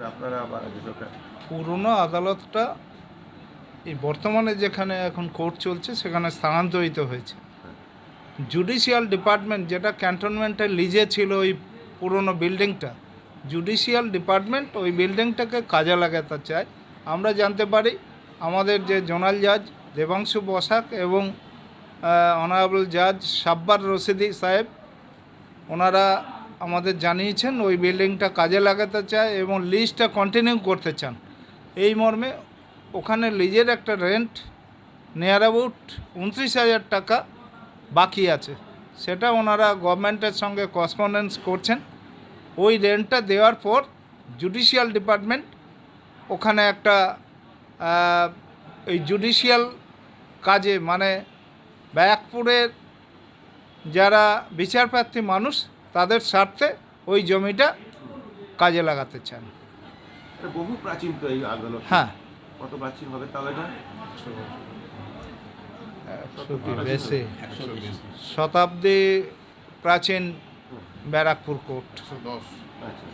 আপনারা আবার পুরনো আদালতটা এই বর্তমানে যেখানে এখন কোর্ট চলছে সেখানে স্থানান্তরিত হয়েছে। জুডিশিয়াল ডিপার্টমেন্ট যেটা ক্যান্টনমেন্টের লিজে ছিল ওই পুরনো বিল্ডিংটা, জুডিশিয়াল ডিপার্টমেন্ট ওই বিল্ডিংটাকে কাজে লাগাতে চায়। আমরা জানতে পারি আমাদের যে জোনাল জাজ দেবাংশু বসাক এবং অনারেবল জাজ সাব্বার রশিদি সাহেব ওনারা আমাদের জানিয়েছেন ওই বিল্ডিংটা কাজে লাগাতে চায় এবং লিজটা কন্টিনিউ করতে চান। এই মর্মে ওখানে লিজের একটা রেন্ট নিয়ার অ্যাবাউট 29,000 টাকা বাকি আছে, সেটা ওনারা গভর্নমেন্টের সঙ্গে করসপন্ডেন্স করছেন। ওই রেন্টটা দেওয়ার পর জুডিশিয়াল ডিপার্টমেন্ট ওখানে একটা এই জুডিশিয়াল কাজে মানে ব্যারাকপুরের যারা বিচারপ্রার্থী মানুষ তাদের স্বার্থে ওই জমিটা কাজে লাগাতে চান। বহু প্রাচীন তো এই আদালত। হ্যাঁ, কত প্রাচীন হবে তাহলে? এটা বেশি শতাব্দী প্রাচীন ব্যারাকপুর কোর্ট। আচ্ছা।